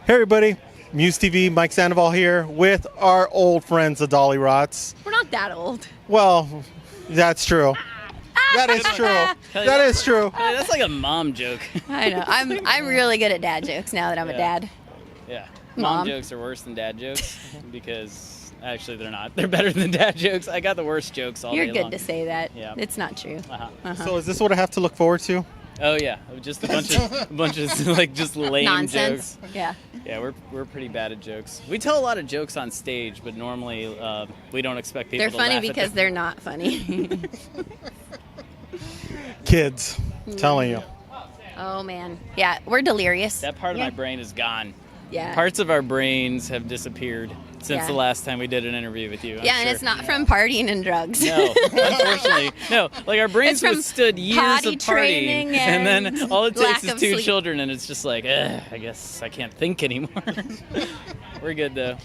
Hey everybody, MUSE TV, Mike Sandoval here with our old friends, the Dollyrots. We're not that old. Well, that's true. That is true. That is true. Hey, that's like a mom joke. I know. I'm really good at dad jokes now that I'm a dad. Yeah. Mom. Mom jokes are worse than dad jokes because actually they're not. They're better than dad jokes. I got the worst jokes all You're day good long. to say that. Yeah. It's not true. So is this what I have to look forward to? Oh yeah, just a bunch of like just lame Nonsense. jokes. Yeah. Yeah, we're pretty bad at jokes. We tell a lot of jokes on stage, but normally we don't expect people They're to funny laugh because at they're not funny. Kids, telling you. Oh man. Yeah, we're delirious. That part of my brain is gone. Yeah. Parts of our brains have disappeared since the last time we did an interview with you. I'm Yeah, and sure. it's not from partying and drugs. No, unfortunately, no. Like our brains It's from withstood years potty of partying, training and then all it takes lack is of 2 sleep. children, and it's just like, I guess I can't think anymore. We're good though.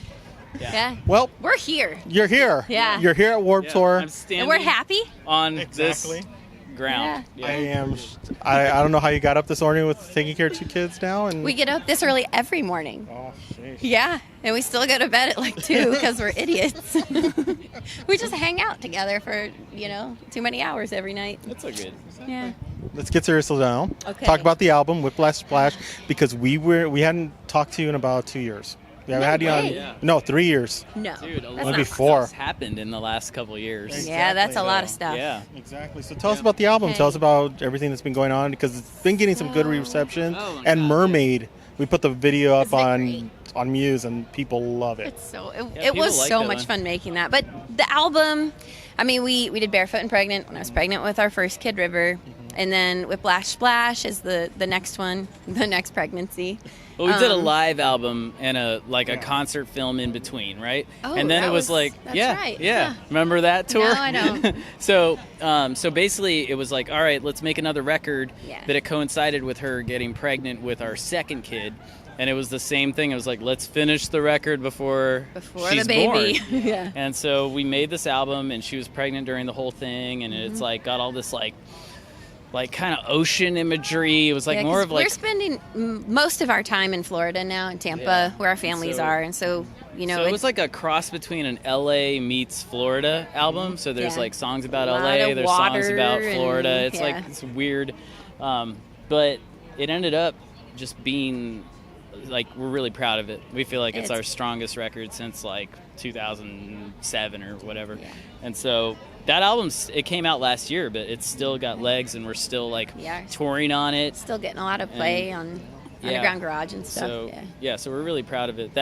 Yeah. Well, We're here. you're here. Yeah. You're here at Warped Tour. I'm standing And we're happy. on Exactly. this ground. I am. I don't know how you got up this morning with taking care of 2 kids now, and We get up this early every morning. Oh, sheesh. Yeah, and we still go to bed at like 2 because we're idiots. We just hang out together for, too many hours every night. That's so good. Yeah. Let's get serious now. Okay. Talk about the album Whiplash Splash because we hadn't talked to you in about 2 years. We haven't had you on. way. Yeah. No, 3 years. No. Dude, a that's lot not- Maybe of 4. stuff's happened in the last couple years. Yeah, that's a lot of Exactly, stuff. Yeah. Exactly. So tell us about the album. Tell us about everything that's been going on because it's been getting some good reception. Oh, my and God, Mermaid, we put the video up Isn't it on Muse and people love it. It's so Yeah, it people was like so that much one. fun making that. But the album, I mean, we did Barefoot and Pregnant when I was pregnant with our first kid, River, and then Whiplash Splash is the next one, the next pregnancy. Well, we did a live album and a concert film in between, right? Oh, and then that it was was- like, that's yeah, right. yeah. Yeah. Remember that tour? Now I know. So basically, it was like, all right, let's make another record. Yeah. But it coincided with her getting pregnant with our second kid, and it was the same thing. It was like, let's finish the record before she's the baby. born. Yeah. And so we made this album, and she was pregnant during the whole thing, and Mm-hmm. it's like got all this like kind of ocean imagery. It was like Yeah, more 'cause of like we're spending most of our time in Florida now, in Tampa, Yeah. where our families So- are, and so So it was like a cross between an LA meets Florida album. So there's Yeah. like songs about A lot LA, of there's songs water about and- Florida. It's yeah. like it's weird, but it ended up just being like we're really proud of it. We feel like it's our strongest record since like 2007 or whatever. Yeah. And so that it came out last year, but it's still got legs, and we're still like Yeah. touring on it. still getting a lot of play on Underground Garage and stuff. So yeah. so we're really proud of it.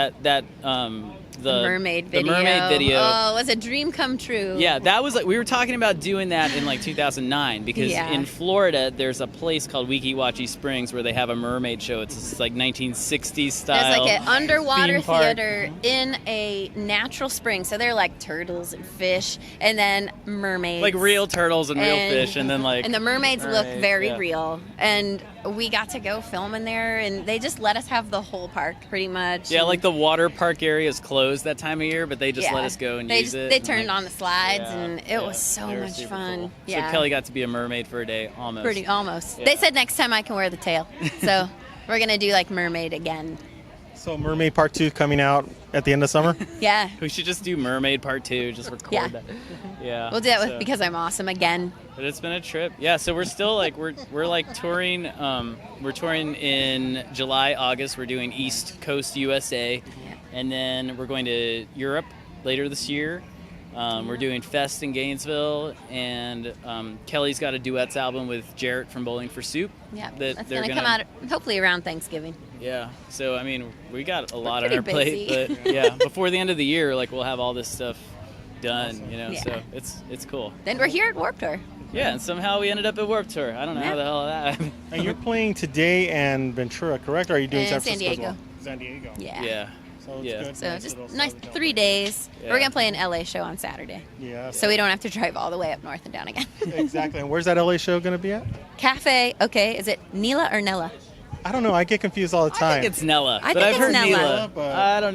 The Mermaid the video. mermaid video. Oh, it was a dream come true. Yeah, that was like we were talking about doing that in like 2009 because Yeah. in Florida there's a place called Weeki Wachee Springs where they have a mermaid show. It's this, like 1960s style. There's like an underwater theme park. theater in a natural spring. So they're like turtles and fish, and then mermaids. Like real turtles and real fish, and then like And the mermaids look mermaids, very yeah. real. And we got to go film in there, and they just let us have the whole park pretty much. Yeah, And like the water park area is closed that time of year, but they just let us go and use it. They and, turned like, on the slides, yeah, and it yeah, was so they were much super fun. cool. Yeah. So Kelly got to be a mermaid for a day, almost. Pretty almost. Yeah. They said next time I can wear the tail. So we're gonna do like mermaid again. So Mermaid Part 2 coming out at the end of summer. Yeah. We should just do Mermaid Part 2, just record Yeah. that. Yeah. We'll do that with so- Because I'm Awesome again. But it's been a trip. Yeah, so we're still like we're like touring. We're touring in July, August. We're doing East Coast USA, and then we're going to Europe later this year. We're doing Fest in Gainesville, and Kelly's got a duets album with Jarrett from Bowling for Soup. Yeah. that That's they're gonna come out hopefully around Thanksgiving. Yeah, so I mean, we got a lot on pretty our plate, busy. but yeah, before the end of the year, like we'll have all this stuff done, Yeah. So it's cool. Then we're here at Warped Tour. Yeah, and somehow we ended up at Warped Tour. I don't know how the hell that happened. And you're playing today and Ventura, correct? Or are you doing And San Francisco San as well? San Diego. Yeah. Yeah. So it's Yeah. good. So Nice just little nice solid 3 days. Yeah. We're gonna play an LA show on Saturday. Yeah. So we don't have to drive all the way up north and down again. Exactly. And where's that LA show going to be at? Cafe, okay, is it Nela or Nela? I don't know. I get confused all the I time. think it's Nela, I but think I've it's heard Nela. Nela. But- I don't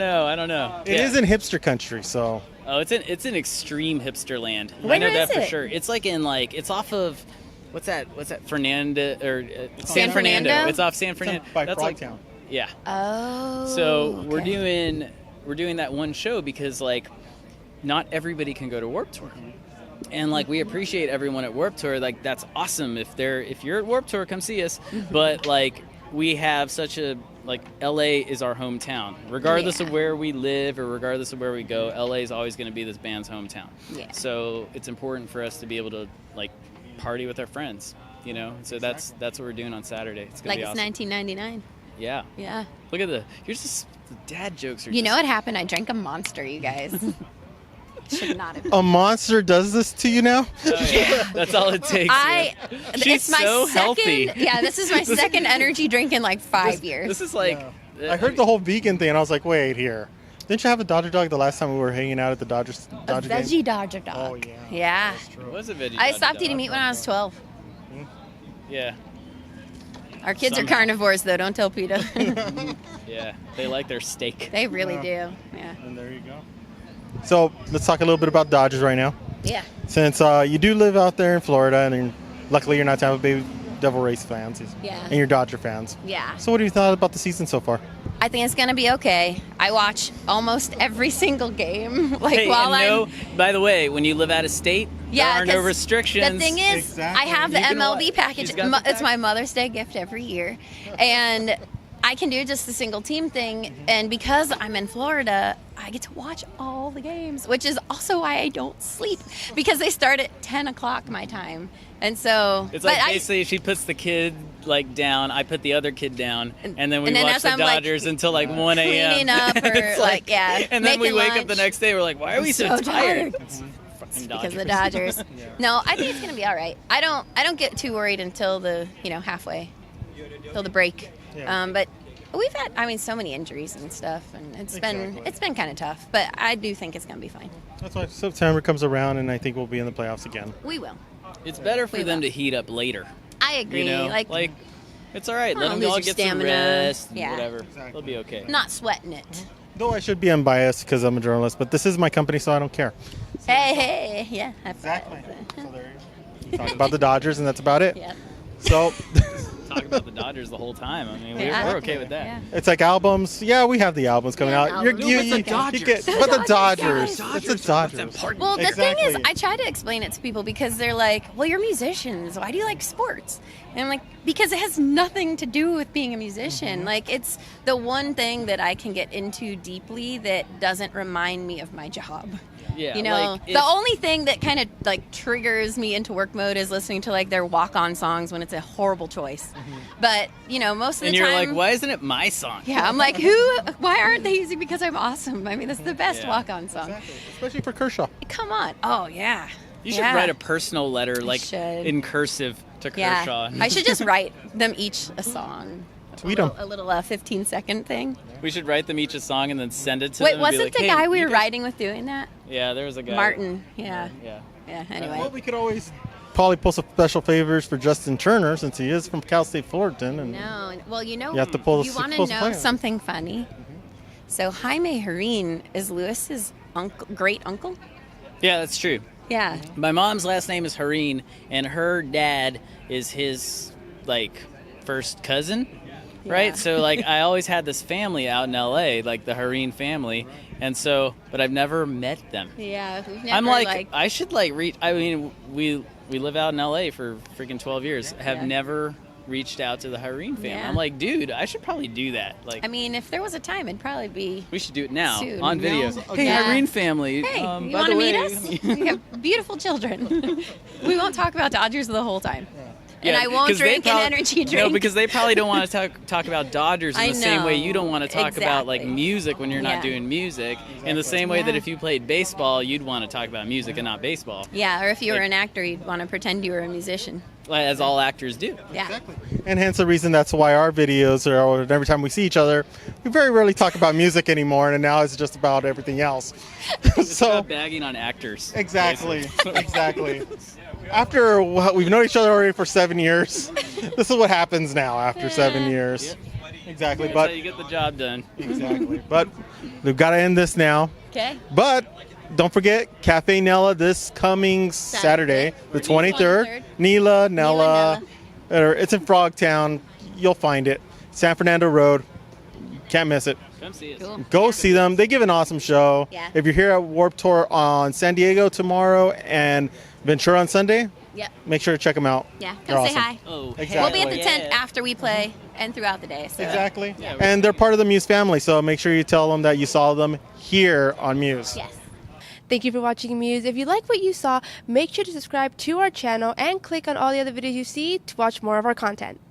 know. It is in hipster country, so Oh, it's in extreme hipster land. I Where know that is for it? sure. It's like it's off of what's that? What's that? San Fernando? It's off San Fernando. by That's like Frogtown. Yeah. Oh. So we're okay. doing that one show because like not everybody can go to Warped Tour. And like we appreciate everyone at Warped Tour. Like that's awesome. If you're at Warped Tour, come see us. But like we have such a like LA is our hometown. Regardless of where we live or regardless of where we go, LA is always going to be this band's hometown. Yeah. So it's important for us to be able to like party with our friends, you know. So that's what we're doing on Saturday. It's going to Like be it's awesome. 1999. Yeah. Yeah. Look at the dad jokes are You know just- what happened? I drank a Monster, you guys. Should not have. A monster does this to you now? Oh, yeah. That's all it takes. man. She's it's my so second, healthy. Yeah, this is my second energy drink in like 5 years. This is like I heard the whole vegan thing, and I was like, wait here. Didn't you have a Dodger dog the last time we were hanging out at the Dodger a game? veggie Dodger dog. Oh, yeah. Yeah. It was a veggie. I Dodgy stopped dog. eating meat when I was 12. Yeah, Our kids Somehow. are carnivores, though. Don't tell PETA. yeah. They like their steak. They really Yeah. do. Yeah. And there you go. So let's talk a little bit about Dodgers right now. Yeah. Since you do live out there in Florida, and luckily you're not Tampa Bay Devil Race fans, Yeah. and you're Dodger fans. Yeah. So what do you thought about the season so far? I think it's going to be okay. I watch almost every single game. Like Hey, while and I'm. by the way, when you live out of state, Yeah, there are no 'cause restrictions. The thing is, Exactly. I have the You can MLB wa- package. She's got the It's my Mother's Day gift every year. And I can do just the single team thing. And because I'm in Florida, I get to watch all the games, which is also why I don't sleep because they start at 10 o'clock my time. And so. It's but like basically she puts the kid like down, I put the other kid down, and then we and then watch as the I'm, like, Dodgers until like 1 a.m. cleaning up or, It's like, yeah, and then we making wake up the lunch. next day, we're like, why are we so tired? Fucking because of the Dodgers. Dodgers. No, I think it's gonna be all right. I don't get too worried until the halfway, till the break. Yeah. But we've had so many injuries and stuff, and it's Exactly. been kind of tough. But I do think it's gonna be fine. That's why September comes around, and I think we'll be in the playoffs again. We will. It's better for We them will. to heat up later. I agree. You know, like it's all right. Let don't them all lose your get some stamina. rest, and Yeah. whatever. Exactly. They'll be okay. not sweating it. Though I should be unbiased because I'm a journalist, but this is my company, so I don't care. Hey, yeah. Exactly. So there you go. Talk about the Dodgers, and that's about it. Yeah. So Talk about the Dodgers the whole time. I mean, Yeah. we're okay with that. Yeah. it's like albums. Yeah, we have the albums coming Yeah, out. albums. No, but the Dodgers. But the Dodgers, Dodgers. It's the Dodgers. Well, the thing is, Exactly. I try to explain it to people because they're like, well, you're musicians. Why do you like sports? And I'm like, because it has nothing to do with being a musician. Like, it's the one thing that I can get into deeply that doesn't remind me of my job. Yeah, You know, like, the if- only thing that kind of like triggers me into work mode is listening to like their walk-on songs when it's a horrible choice. But, most of the and you're time. like, why isn't it my song? Yeah, I'm like, why aren't they using Because I'm Awesome? I mean, that's the best Yeah. walk-on song. Exactly. Especially for Kershaw. Come on. Oh, yeah. You should Yeah. write a personal letter, like should. in cursive, to Kershaw. Yeah, I should just write them each a song. Tweet a 'em. little, a little 15-second thing. We should write them each a song and then send it to Wait, them. and be wasn't like, the "Hey, guy we you were guys-" riding with doing that? Yeah, there was a guy. Martin. Yeah. Yeah. Yeah. Well, Anyway. we could always probably pull some special favors for Justin Turner since he is from Cal State Fullerton. And No. Well, You have to pull the you want to close know plan. something funny? So Jaime Hareen is Lewis's great uncle. Yeah, that's true. Yeah. My mom's last name is Hareen, and her dad is his first cousin, right? Yeah. So I always had this family out in LA, like the Hareen family, and so, but I've never met them. Yeah. We've never, I'm like, I should reach. I mean, we live out in LA for freaking 12 years. Have Yeah. never reached out to the Hareen family. Yeah. I'm like, dude, I should probably do that. I mean, if there was a time, it'd probably be. We should do it now Soon. on video. Now's- Hey, Yeah. Hareen family. Hey, you by want the to meet way- us? We have beautiful children. We won't talk about Dodgers the whole time. And Yeah, I won't 'cause they drink an prob- energy No, drink. because they probably don't want to talk about Dodgers in I the same way know. you don't want to talk about Exactly. music when you're not Yeah. doing music. In the same way that Yeah. if you played baseball, you'd want to talk about music and not baseball, Yeah, or if you were Like- an actor, you'd want to pretend you were a musician. as all actors do. Yeah. And hence the reason that's why our videos or every time we see each other, we very rarely talk about music anymore, and now it's just about everything else. It's So about bagging on actors. exactly, basically. exactly. After we've known each other already for 7 years, this is what happens now after 7 years. Exactly, That's but how you get the job done. exactly. But we've got to end this now. Okay. But don't forget Cafe Nela this coming Saturday, the 23rd. Nela. It's in Frogtown. You'll find it. San Fernando Road. can't miss it. Come see us. Cool. Go see them. They give an awesome show. Yeah. If you're here at Warped Tour on San Diego tomorrow and Ventura on Sunday, Yep. make sure to check them out. Yeah. They're Come say awesome. hi. Oh, Exactly. We'll be at the tent Yeah. after we play and throughout the day. So. Exactly. Yeah, And they're part of the Muse family, so make sure you tell them that you saw them here on Muse. Yes. Thank you for watching Muse. If you like what you saw, make sure to subscribe to our channel and click on all the other videos you see to watch more of our content.